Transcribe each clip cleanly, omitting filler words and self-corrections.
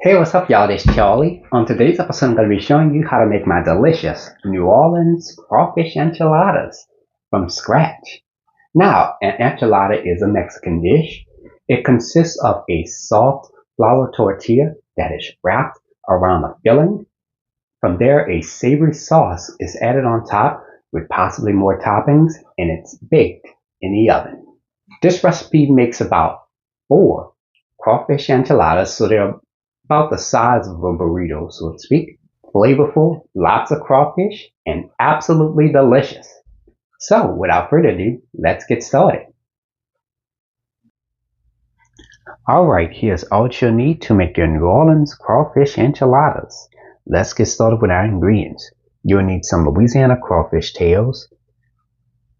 Hey, what's up, y'all? It's Charlie. On today's episode, I'm going to be showing you how to make my delicious New Orleans crawfish enchiladas from scratch. Now, an enchilada is a Mexican dish. It consists of a soft flour tortilla that is wrapped around a filling. From there, a savory sauce is added on top with possibly more toppings, and it's baked in the oven. This recipe makes about 4 crawfish enchiladas, so they're about the size of a burrito, so to speak. Flavorful, lots of crawfish, and absolutely delicious. So, without further ado, let's get started. Alright, here's all you'll need to make your New Orleans crawfish enchiladas. Let's get started with our ingredients. You'll need some Louisiana crawfish tails,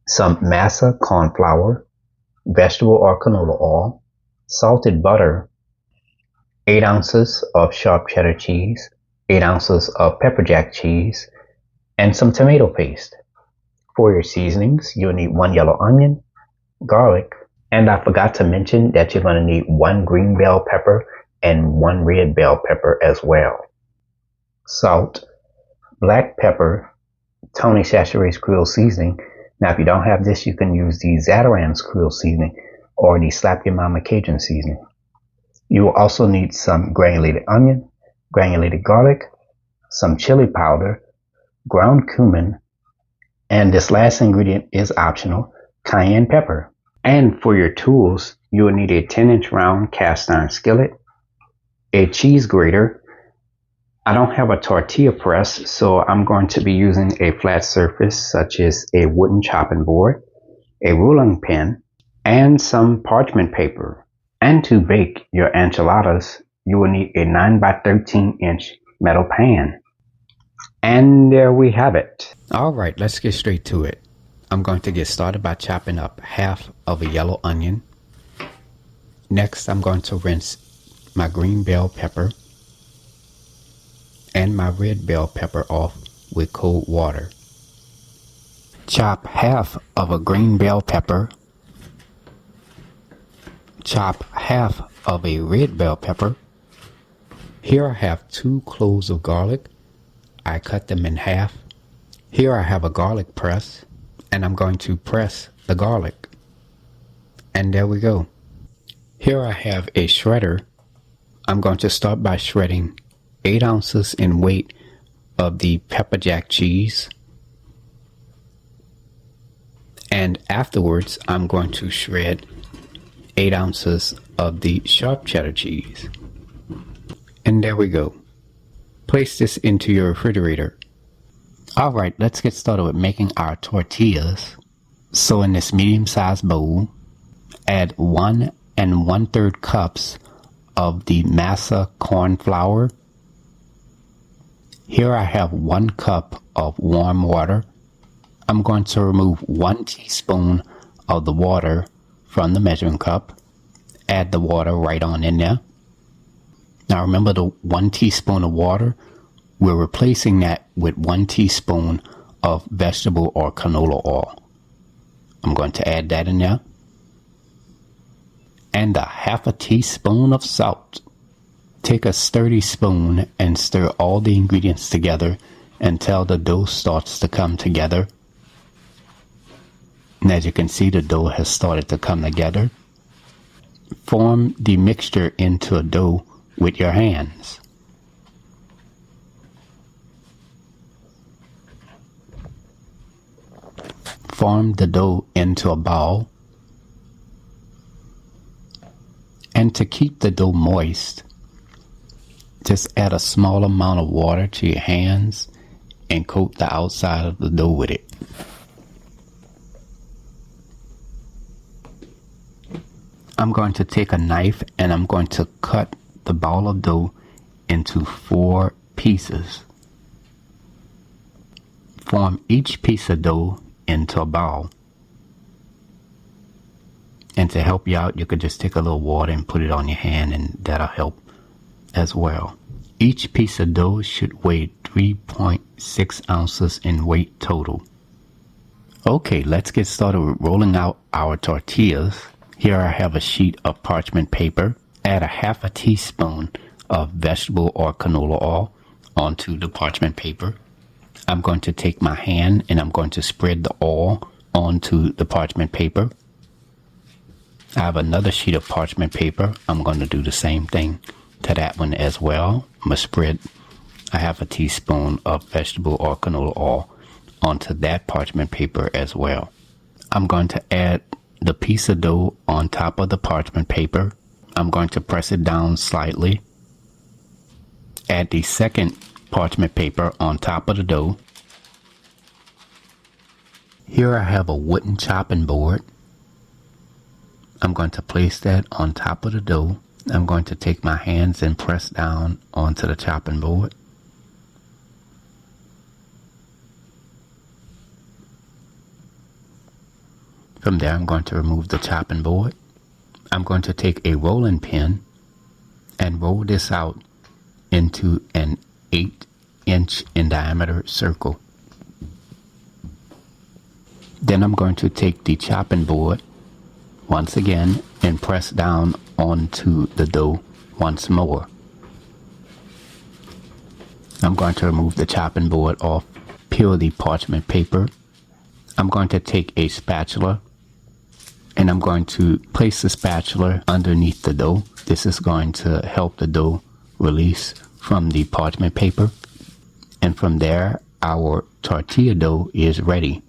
some masa corn flour, vegetable or canola oil, salted butter, 8 ounces of sharp cheddar cheese, 8 ounces of pepper jack cheese, and some tomato paste. For your seasonings, you'll need 1 yellow onion, garlic, and I forgot to mention that you're going to need 1 green bell pepper and 1 red bell pepper as well. Salt, black pepper, Tony Chachere's Creole seasoning. Now if you don't have this, you can use the Zatarain's Creole seasoning or the Slap Your Mama Cajun seasoning. You will also need some granulated onion, granulated garlic, some chili powder, ground cumin, and this last ingredient is optional, cayenne pepper. And for your tools, you will need a 10-inch round cast iron skillet, a cheese grater. I don't have a tortilla press, so I'm going to be using a flat surface such as a wooden chopping board, a rolling pin, and some parchment paper. And to bake your enchiladas, you will need a 9 by 13 inch metal pan. And there we have it. Alright, let's get straight to it. I'm going to get started by chopping up half of a yellow onion. Next, I'm going to rinse my green bell pepper and my red bell pepper off with cold water. Chop half of a green bell pepper. Chop half of a red bell pepper. Here I have 2 cloves of garlic. I cut them in half. Here I have a garlic press, and I'm going to press the garlic. And there we go. Here I have a shredder. I'm going to start by shredding 8 ounces in weight of the pepper jack cheese. And afterwards, I'm going to shred 8 ounces of the sharp cheddar cheese. And there we go. Place this into your refrigerator. Alright, let's get started with making our tortillas. So in this medium-sized bowl, add 1 1/3 cups of the masa corn flour. Here I have 1 cup of warm water. I'm going to remove 1 teaspoon of the water from the measuring cup. Add the water right on in there. Now remember the 1 teaspoon of water, we're replacing that with 1 teaspoon of vegetable or canola oil. I'm going to add that in there. And a 1/2 teaspoon of salt. Take a sturdy spoon and stir all the ingredients together until the dough starts to come together. And as you can see, the dough has started to come together. Form the mixture into a dough with your hands. Form the dough into a ball. And to keep the dough moist, just add a small amount of water to your hands and coat the outside of the dough with it. I'm going to take a knife and I'm going to cut the ball of dough into 4 pieces. Form each piece of dough into a ball. And to help you out, you could just take a little water and put it on your hand, and that'll help as well. Each piece of dough should weigh 3.6 ounces in weight total. Okay, let's get started with rolling out our tortillas. Here I have a sheet of parchment paper. Add a 1/2 teaspoon of vegetable or canola oil onto the parchment paper. I'm going to take my hand and I'm going to spread the oil onto the parchment paper. I have another sheet of parchment paper. I'm going to do the same thing to that one as well. I'm going to spread a half a teaspoon of vegetable or canola oil onto that parchment paper as well. I'm going to add the piece of dough on top of the parchment paper. I'm going to press it down slightly. Add the second parchment paper on top of the dough. Here I have a wooden chopping board. I'm going to place that on top of the dough. I'm going to take my hands and press down onto the chopping board. From there, I'm going to remove the chopping board. I'm going to take a rolling pin and roll this out into an 8-inch in diameter circle. Then I'm going to take the chopping board once again and press down onto the dough once more. I'm going to remove the chopping board off, peel the parchment paper. I'm going to take a spatula and I'm going to place the spatula underneath the dough. This is going to help the dough release from the parchment paper. And from there, our tortilla dough is ready.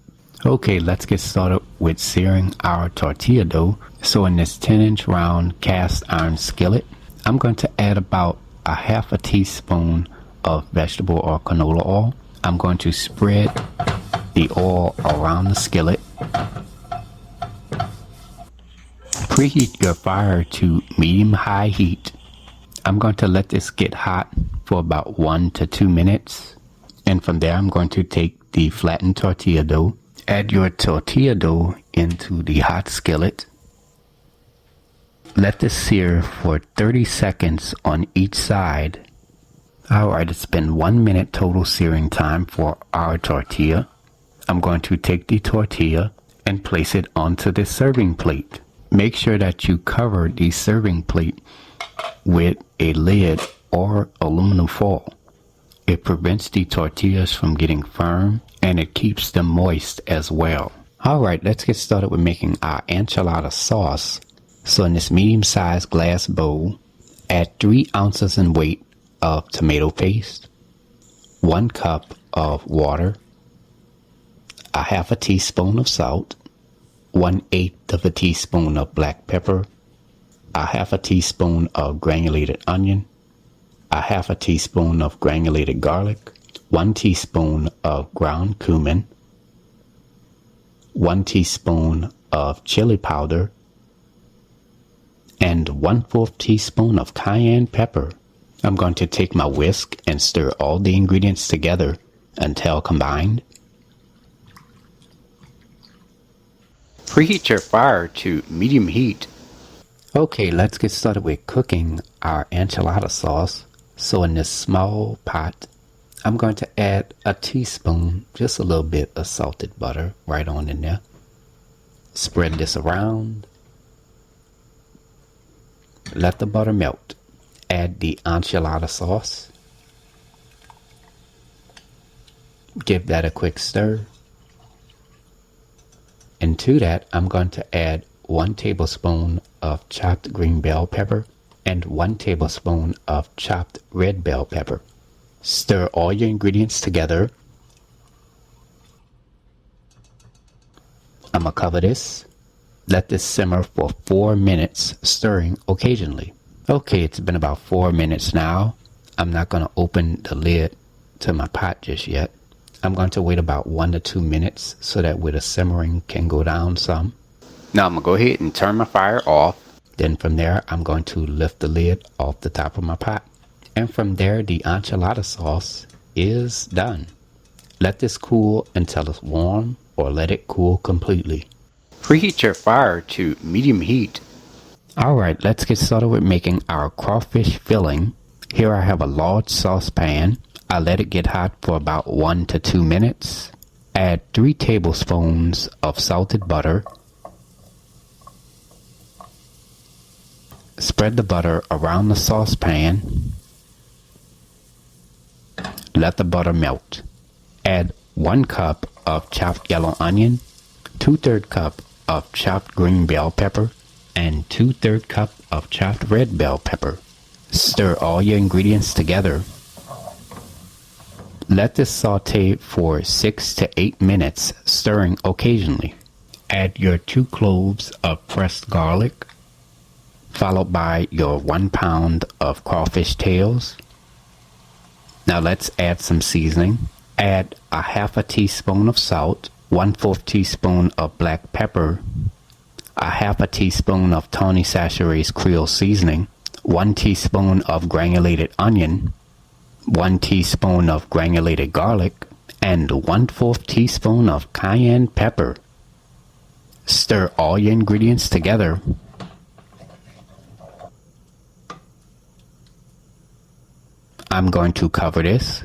Okay, let's get started with searing our tortilla dough. So in this 10-inch round cast iron skillet, I'm going to add about a half a teaspoon of vegetable or canola oil. I'm going to spread the oil around the skillet. Preheat your fire to medium-high heat. I'm going to let this get hot for about 1 to 2 minutes. And from there, I'm going to take the flattened tortilla dough. Add your tortilla dough into the hot skillet. Let this sear for 30 seconds on each side. Alright, it's been 1 minute total searing time for our tortilla. I'm going to take the tortilla and place it onto the serving plate. Make sure that you cover the serving plate with a lid or aluminum foil. It prevents the tortillas from getting firm and it keeps them moist as well. Alright, let's get started with making our enchilada sauce. So in this medium-sized glass bowl, add 3 ounces in weight of tomato paste, 1 cup of water, a half a teaspoon of salt, 1/8 of a teaspoon of black pepper, a half a teaspoon of granulated onion, a half a teaspoon of granulated garlic, 1 teaspoon of ground cumin, 1 teaspoon of chili powder, and 1/4 teaspoon of cayenne pepper. I'm going to take my whisk and stir all the ingredients together until combined. Preheat your fire to medium heat. Okay, let's get started with cooking our enchilada sauce. So in this small pot, I'm going to add a teaspoon, just a little bit of salted butter right on in there. Spread this around. Let the butter melt. Add the enchilada sauce. Give that a quick stir. And to that, I'm going to add 1 tablespoon of chopped green bell pepper and 1 tablespoon of chopped red bell pepper. Stir all your ingredients together. I'm going to cover this. Let this simmer for 4 minutes, stirring occasionally. Okay, it's been about 4 minutes now. I'm not going to open the lid to my pot just yet. I'm going to wait about 1 to 2 minutes so that where the simmering can go down some. Now I'm going to go ahead and turn my fire off. Then from there, I'm going to lift the lid off the top of my pot. And from there, the enchilada sauce is done. Let this cool until it's warm or let it cool completely. Preheat your fire to medium heat. Alright, let's get started with making our crawfish filling. Here I have a large saucepan. I let it get hot for about 1 to 2 minutes. Add 3 tablespoons of salted butter. Spread the butter around the saucepan. Let the butter melt. Add 1 cup of chopped yellow onion, 2/3 cup of chopped green bell pepper, and 2/3 cup of chopped red bell pepper. Stir all your ingredients together. Let this saute for 6 to 8 minutes, stirring occasionally. Add your 2 cloves of pressed garlic, followed by your 1 pound of crawfish tails. Now let's add some seasoning. Add a 1/2 teaspoon of salt, 1/4 teaspoon of black pepper, a 1/2 teaspoon of Tony Chachere's Creole seasoning, 1 teaspoon of granulated onion, 1 teaspoon of granulated garlic, and 1/4 teaspoon of cayenne pepper. Stir all your ingredients together. I'm going to cover this.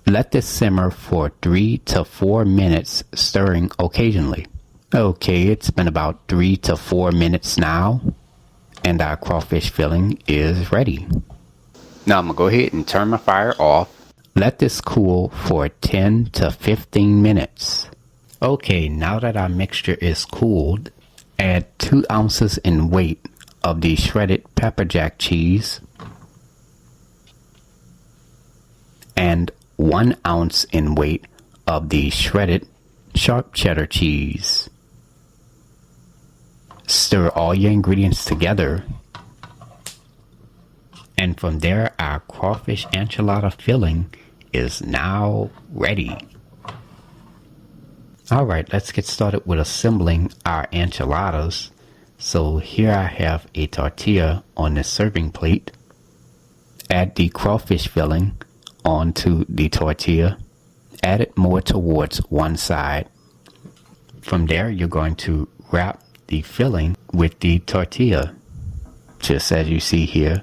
Let this simmer for 3 to 4 minutes, stirring occasionally. Okay, it's been about 3 to 4 minutes now, and our crawfish filling is ready. Now I'm going to go ahead and turn my fire off. Let this cool for 10 to 15 minutes. Okay, now that our mixture is cooled, add 2 ounces in weight of the shredded pepper jack cheese and 1 ounce in weight of the shredded sharp cheddar cheese. Stir all your ingredients together, and from there our crawfish enchilada filling is now ready. Alright, let's get started with assembling our enchiladas. So here I have a tortilla on this serving plate. Add the crawfish filling onto the tortilla. Add it more towards one side. From there you're going to wrap the filling with the tortilla, just as you see here.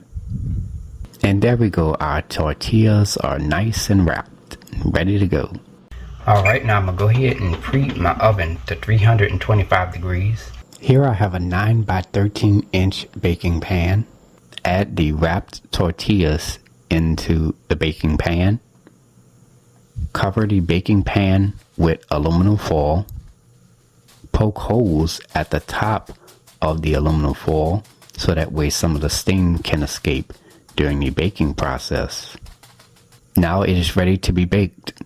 And there we go, our tortillas are nice and wrapped, ready to go. Alright, now I'm going to go ahead and preheat my oven to 325 degrees. Here I have a 9 by 13 inch baking pan. Add the wrapped tortillas into the baking pan. Cover the baking pan with aluminum foil. Poke holes at the top of the aluminum foil so that way some of the steam can escape during the baking process. Now it is ready to be baked.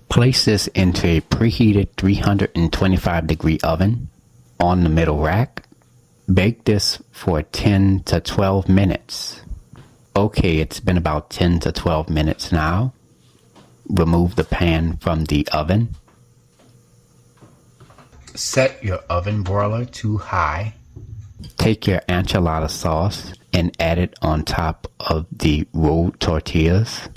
Place this into a preheated 325 degree oven on the middle rack. Bake this for 10 to 12 minutes. Okay, it's been about 10 to 12 minutes now. Remove the pan from the oven. Set your oven broiler to high. Take your enchilada sauce and add it on top of the rolled tortillas.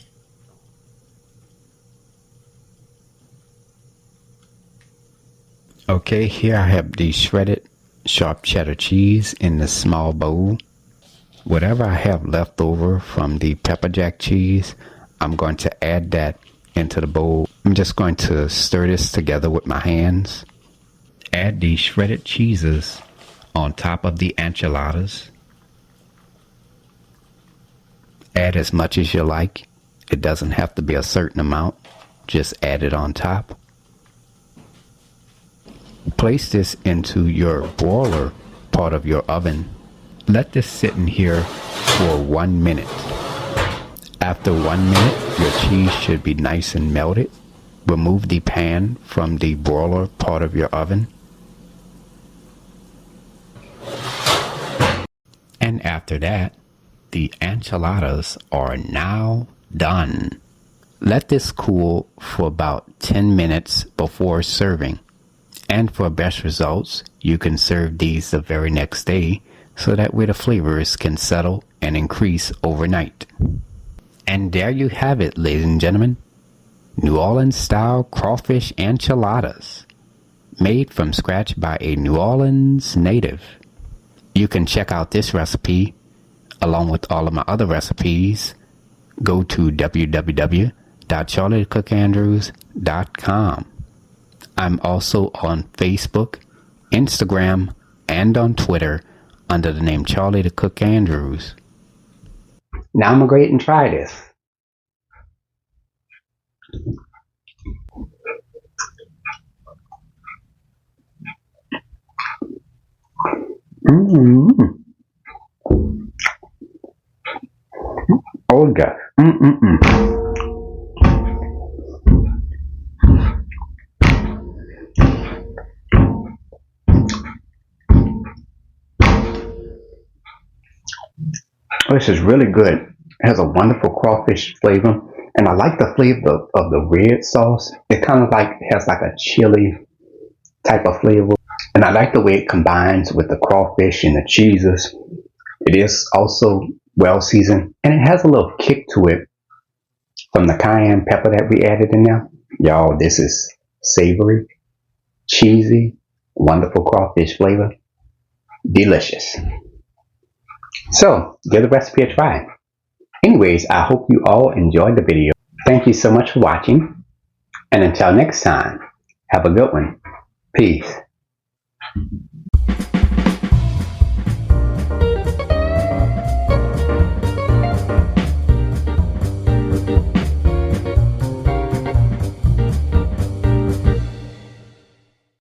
Okay, here I have the shredded sharp cheddar cheese in the small bowl. Whatever I have left over from the pepper jack cheese, I'm going to add that into the bowl. I'm just going to stir this together with my hands. Add the shredded cheeses on top of the enchiladas. Add as much as you like. It doesn't have to be a certain amount. Just add it on top. Place this into your broiler part of your oven. Let this sit in here for 1 minute. After 1 minute, your cheese should be nice and melted. Remove the pan from the broiler part of your oven. And after that, the enchiladas are now done. Let this cool for about 10 minutes before serving. And for best results, you can serve these the very next day so that way the flavors can settle and increase overnight. And there you have it, ladies and gentlemen. New Orleans style crawfish enchiladas, made from scratch by a New Orleans native. You can check out this recipe along with all of my other recipes. Go to www.charliethecookandrews.com. I'm also on Facebook, Instagram, and on Twitter under the name Charlie the Cook Andrews. Now I'm going to go ahead and try this. Mm-mm. Oh, God. Mm-mm-mm. This is really good. It has a wonderful crawfish flavor. And I like the flavor of the red sauce. It kind of like has like a chili type of flavor. And I like the way it combines with the crawfish and the cheeses. It is also well seasoned. And it has a little kick to it from the cayenne pepper that we added in there. Y'all, this is savory, cheesy, wonderful crawfish flavor. Delicious. So, give the recipe a try. Anyways, I hope you all enjoyed the video. Thank you so much for watching. And until next time, have a good one. Peace.